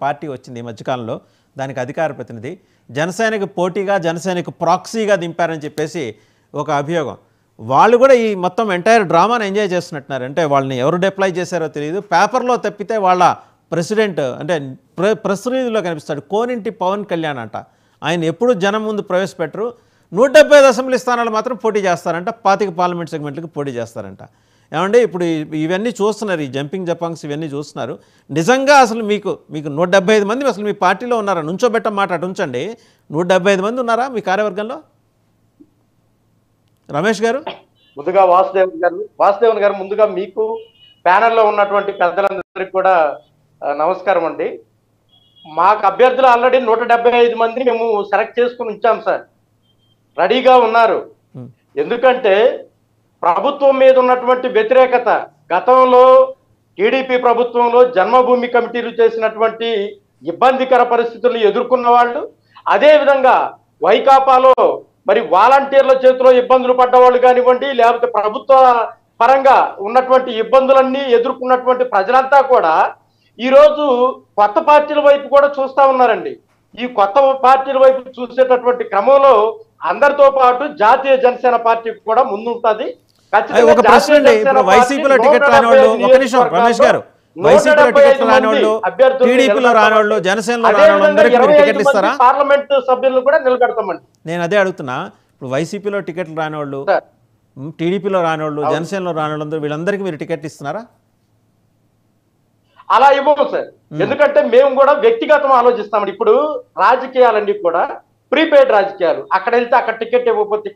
Party వచ్చింది ఈ మధ్యకాలంలో, దానికి అధికార ప్రతినిధి. జనసేనకి పోటీగా, జనసేనకు ప్రాక్సీగా దింపారని చెప్పేసి ఒక అభియోగం. వాళ్ళు కూడా ఈ మొత్తం ఎంటైర్ డ్రామాను ఎంజాయ్ చేస్తున్నట్టున్నారు. అంటే వాళ్ళని ఎవరు డిప్లాయ్ చేశారో తెలియదు. పేపర్లో తప్పితే వాళ్ళ ప్రెసిడెంట్ అంటే ప్రెస్ రిలీజ్లో కనిపిస్తాడు కోనింటి పవన్ కళ్యాణ్ అంట. ఆయన ఎప్పుడు జనం ముందు ప్రవేశపెట్టరు. 175 అసెంబ్లీ స్థానాలు మాత్రం పోటీ చేస్తారంట, 25 పార్లమెంట్ సెగ్మెంట్లకు పోటీ చేస్తారంట. ఏమంటే ఇప్పుడు ఇవన్నీ చూస్తున్నారు, ఈ జంపింగ్ జపాంగ్స్ ఇవన్నీ చూస్తున్నారు. నిజంగా అసలు మీకు 175 మంది అసలు మీ పార్టీలో ఉన్నారా? నుంచోబెట్ట మాట అటు ఉంచండి, 175 మంది ఉన్నారా మీ కార్యవర్గంలో? రమేష్ గారు, ముందుగా వాసుదేవన్ గారు ముందుగా మీకు ప్యానెల్లో ఉన్నటువంటి పెద్దలందరికీ కూడా నమస్కారం అండి. మాకు అభ్యర్థులు ఆల్రెడీ 175 మందిని మేము సెలెక్ట్ చేసుకుని ఉంచాం సార్, రెడీగా ఉన్నారు. ఎందుకంటే ప్రభుత్వం మీద ఉన్నటువంటి వ్యతిరేకత, గతంలో టీడీపీ ప్రభుత్వంలో జన్మభూమి కమిటీలు చేసినటువంటి ఇబ్బందికర పరిస్థితులను ఎదుర్కొన్న వాళ్ళు, అదేవిధంగా వైకాపాలో మరి వాలంటీర్ల చేతిలో ఇబ్బందులు పడ్డవాళ్ళు కానివ్వండి, లేకపోతే ప్రభుత్వ పరంగా ఉన్నటువంటి ఇబ్బందులన్నీ ఎదుర్కొన్నటువంటి ప్రజలంతా కూడా ఈరోజు కొత్త పార్టీల వైపు కూడా చూస్తా ఉన్నారండి. ఈ కొత్త పార్టీల వైపు చూసేటటువంటి క్రమంలో అందరితో పాటు జాతీయ జనసేన పార్టీ కూడా ముందుంటది. ఒక ప్రశ్న అండి, ఇప్పుడు వైసీపీలో టికెట్ రాని వాళ్ళు, ఒక నిమిషం రమేష్ గారు, వైసీపీలో టికెట్ రాని వాళ్ళు, టీడీపీలో రాని వాళ్ళు, జనసేనలో రాని వాళ్ళందరికీ మీరు టికెట్లు ఇస్తారా? పార్లమెంట్ సభ్యులను కూడా నిలబెడతామండి. నేను అదే అడుగుతున్నా, ఇప్పుడు వైసీపీలో టికెట్లు రాని వాళ్ళు, టీడీపీలో రాని వాళ్ళు, జనసేనలో రాని వాళ్ళు, వీళ్ళందరికీ మీరు టికెట్ ఇస్తున్నారా? అలా ఇవ్వము సార్, ఎందుకంటే మేము కూడా వ్యక్తిగతం ఆలోచిస్తామండి. ఇప్పుడు రాజకీయాలన్నీ కూడా ప్రీపెయిడ్ రాజకీయాలు. అక్కడ వెళ్తే అక్కడ టికెట్ ఇవ్వకపోతే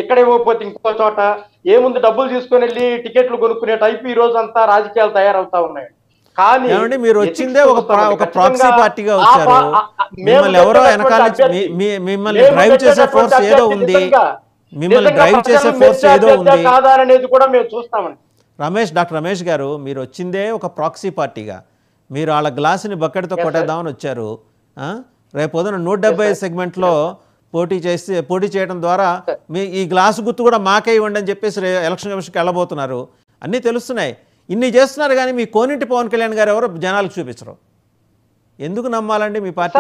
ఇక్కడ ఇవ్వకపోతే ఇంకో చోట, ఏముంది డబ్బులు తీసుకొని వెళ్ళి టికెట్లు కొనుక్కునే టైపు ఈ రోజు అంతా రాజకీయాలు తయారవుతా ఉన్నాయి. కానీ మీరు వచ్చిందే ఒక ప్రాక్సీ పార్టీగా వచ్చారు. మిమ్మల్ని ఎవరో వెనకాల మిమ్మల్ని డ్రైవ్ చేసే ఫోర్స్ ఏదో ఉంది, కాదా అనేది కూడా మేము చూస్తామండి. డాక్టర్ రమేష్ గారు, మీరు వచ్చిందే ఒక ప్రాక్సీ పార్టీగా. మీరు వాళ్ళ గ్లాసుని బకెట్తో కొట్టేద్దామని వచ్చారు. రేపు పొద్దున 175 సెగ్మెంట్లో పోటీ చేయడం ద్వారా మీ ఈ గ్లాసు గుర్తు కూడా మాకే ఇవ్వండి అని చెప్పేసి ఎలక్షన్ కమిషన్కి వెళ్ళబోతున్నారు. అన్నీ తెలుస్తున్నాయి. ఇన్ని చేస్తున్నారు కానీ మీ కోనింటి పవన్ కళ్యాణ్ గారు ఎవరో జనాలకు చూపించరు. ఎందుకు నమ్మాలండి మీ పార్టీ?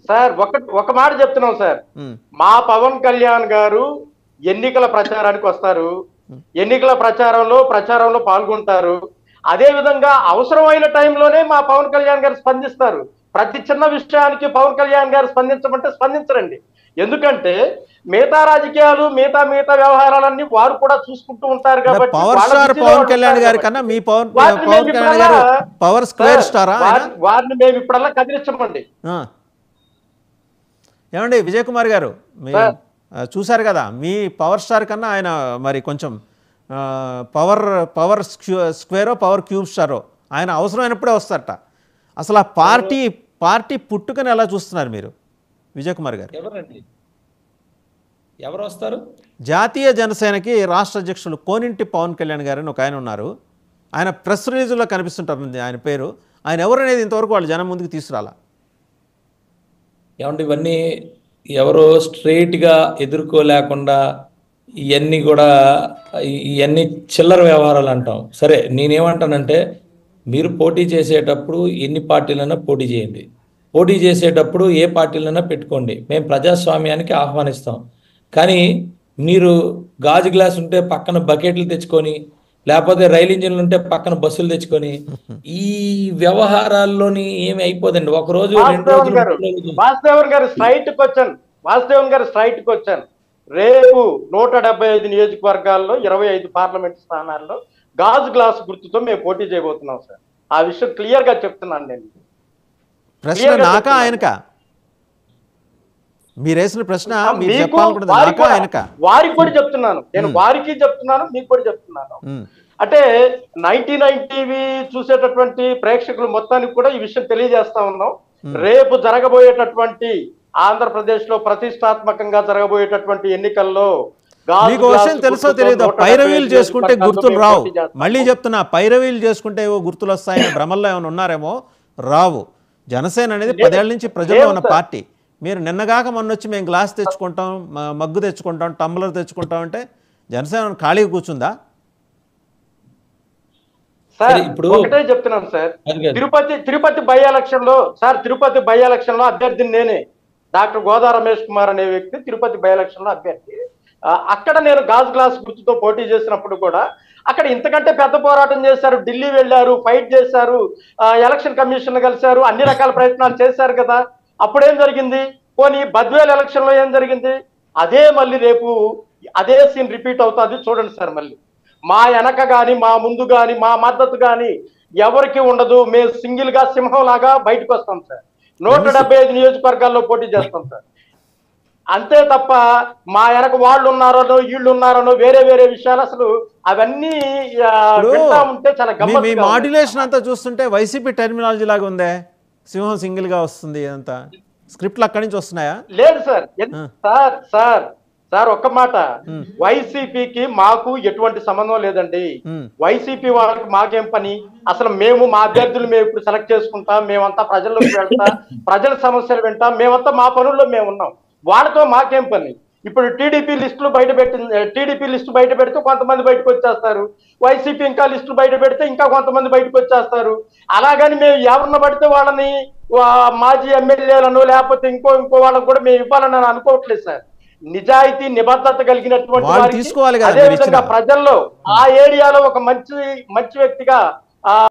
సార్ ఒక మాట చెప్తున్నాం సార్, మా పవన్ కళ్యాణ్ గారు ఎన్నికల ప్రచారానికి వస్తారు, ఎన్నికల ప్రచారంలో పాల్గొంటారు. అదే విధంగా అవసరమైన టైంలోనే మా పవన్ కళ్యాణ్ గారు స్పందిస్తారు. ప్రతి చిన్న విషయానికి పవన్ కళ్యాణ్ గారు స్పందించమంటే స్పందించరండి. ఎందుకంటే మిగతా రాజకీయాలు మిగతా వ్యవహారాలన్నీ వారు కూడా చూసుకుంటూ ఉంటారు కాబట్టి పవన్ కళ్యాణ్ గారి కన్నా మీ పవన్ కళ్యాణ్ గారు పవర్ స్క్వేర్ స్టారా? వారిని మేము ఇప్పుడల్లా కదిలించమండి. ఏమండి విజయ్ కుమార్ గారు, చూశారు కదా, మీ పవర్ స్టార్ కన్నా ఆయన మరి కొంచెం పవర్ స్క్వేరో పవర్ క్యూబ్ స్టారో ఆయన అవసరమైనప్పుడే వస్తారట. అసలు ఆ పార్టీ పుట్టుకని ఎలా చూస్తున్నారు మీరు విజయ్ కుమార్ గారు? ఎవరు వస్తారు? జాతీయ జనసేనకి రాష్ట్ర అధ్యక్షులు కోనింటి పవన్ కళ్యాణ్ గారు అని ఒక ఆయన ఉన్నారు. ఆయన ప్రెస్ రిలీజులో కనిపిస్తుంటారు ఆయన పేరు. ఆయన ఎవరనేది ఇంతవరకు వాళ్ళు జనం ముందుకు తీసుకురాలా. ఏమంటే ఇవన్నీ ఎవరో స్ట్రైట్గా ఎదుర్కోలేకుండా ఇవన్నీ చిల్లర వ్యవహారాలు అంటాం. సరే, నేనేమంటానంటే మీరు పోటీ చేసేటప్పుడు ఎన్ని పార్టీలైనా పోటీ చేయండి, పోటీ చేసేటప్పుడు ఏ పార్టీలైనా పెట్టుకోండి, మేము ప్రజాస్వామ్యానికి ఆహ్వానిస్తాం. కానీ మీరు గాజు గ్లాస్ ఉంటే పక్కన బకెట్లు తెచ్చుకొని, లేకపోతే రైలు ఇంజిన్లు ఉంటే పక్కన బస్సులు తెచ్చుకొని, ఈ వ్యవహారాల్లోని ఏమి అయిపోదండి. ఒక రోజు 2 రోజులు. వాసుదేవన్ గారు స్ట్రైట్ క్వశ్చన్, రేపు 175 నియోజకవర్గాల్లో 25 పార్లమెంట్ స్థానాల్లో గాజు గ్లాస్ గుర్తుతో మేము పోటీ చేయబోతున్నాం సార్. ఆ విషయం క్లియర్ గా చెప్తున్నాను నేను. ప్రశ్న నాకా ఆయనకా? మీరు వేసిన ప్రశ్న వారికి కూడా చెప్తున్నాను నేను, వారికి చెప్తున్నాను, మీకు కూడా చెప్తున్నాను. అంటే 99 టీవీ చూసేటటువంటి ప్రేక్షకులు మొత్తానికి కూడా ఈ విషయం తెలియజేస్తా ఉన్నాం. రేపు జరగబోయేటటువంటి ఆంధ్రప్రదేశ్ లో ప్రతిష్టాత్మకంగా జరగబోయేటటువంటి ఎన్నికల్లో మీకు విషయం తెలుసో తెలియదు, పైరవీలు చేసుకుంటే గుర్తులు రావు. మళ్ళీ చెప్తున్నా, పైరవీలు చేసుకుంటే ఏవో గుర్తులు వస్తాయని భ్రమల్లో ఏమైనా ఉన్నారేమో, రావు. జనసేన అనేది 10 ఏళ్ల నుంచి ప్రజల్లో ఉన్న పార్టీ. మీరు నిన్నగాక మొన్నొచ్చి మేము గ్లాస్ తెచ్చుకుంటాం, మగ్గు తెచ్చుకుంటాం, టంబ్లర్ తెచ్చుకుంటాం అంటే జనసేన ఖాళీగా కూర్చుందా? సార్ ఇప్పుడు ఒకటే చెప్తున్నాను సార్, అది కాదు. తిరుపతి బై ఎలక్షన్ లో సార్, తిరుపతి బై ఎలక్షన్ లో అభ్యర్థిని నేనే. డాక్టర్ గోదా రమేష్ కుమార్ అనే వ్యక్తి తిరుపతి బై ఎలక్షన్ లో అభ్యర్థి. అక్కడ నేను గాజు గ్లాస్ గుర్తుతో పోటీ చేసినప్పుడు కూడా అక్కడ ఇంతకంటే పెద్ద పోరాటం చేశారు. ఢిల్లీ వెళ్ళారు, ఫైట్ చేశారు, ఎలక్షన్ కమిషన్ కలిశారు, అన్ని రకాల ప్రయత్నాలు చేశారు కదా. అప్పుడేం జరిగింది? పోనీ బద్వేల్ ఎలక్షన్ లో ఏం జరిగింది? అదే మళ్ళీ రేపు అదే సీన్ రిపీట్ అవుతుంది, చూడండి సార్. మళ్ళీ మా వెనక గాని మా ముందు గాని మా మద్దతు గాని ఎవరికి ఉండదు. మేము సింగిల్ గా సింహం లాగా బయటకు వస్తాం సార్. 175 నియోజకవర్గాల్లో పోటీ చేస్తాం సార్. అంతే తప్ప మా వెనక వాళ్ళు ఉన్నారనో వీళ్ళు ఉన్నారనో వేరే వేరే విషయాలు అసలు అవన్నీ వింటా ఉంటే చాలా మీ గమ్మత్తుగా ఉంది. మాడ్యులేషన్ అంతా చూస్తుంటే వైసీపీ టెర్మినాలజీ లాగా ఉందే. సింహం సింగిల్ గా వస్తుంది అంతా. స్క్రిప్ట్లు అక్కడి నుంచి వస్తున్నాయా? లేదు సార్. సార్ సార్ సార్ ఒక్క మాట, వైసీపీకి మాకు ఎటువంటి సంబంధం లేదండి. వైసీపీ వాళ్ళకి మాకేం పని? అసలు మేము మా అభ్యర్థులు మేము ఇప్పుడు సెలెక్ట్ చేసుకుంటాం, మేమంతా ప్రజల్లోకి వెళ్తాం, ప్రజల సమస్యలు వింటాం, మేమంతా మా పనుల్లో మేము ఉన్నాం. వాళ్ళతో మాకేం పని? ఇప్పుడు టీడీపీ లిస్టులు బయట పెడితే కొంతమంది బయటకు వచ్చేస్తారు, వైసీపీ ఇంకా లిస్టులు బయట పెడితే ఇంకా కొంతమంది బయటకు వచ్చేస్తారు. అలాగని మేము ఎవరిని పడితే వాళ్ళని మాజీ ఎమ్మెల్యేలను లేకపోతే ఇంకో వాళ్ళకు కూడా మేము ఇవ్వాలని నేను అనుకోవట్లేదు సార్. నిజాయితీ నిబద్ధత కలిగినటువంటి వాళ్ళు తీసుకోవాలి కదా అదే మీరు విధంగా ఇచ్చిన. ప్రజల్లో ఆ ఏరియాలో ఒక మంచి వ్యక్తిగా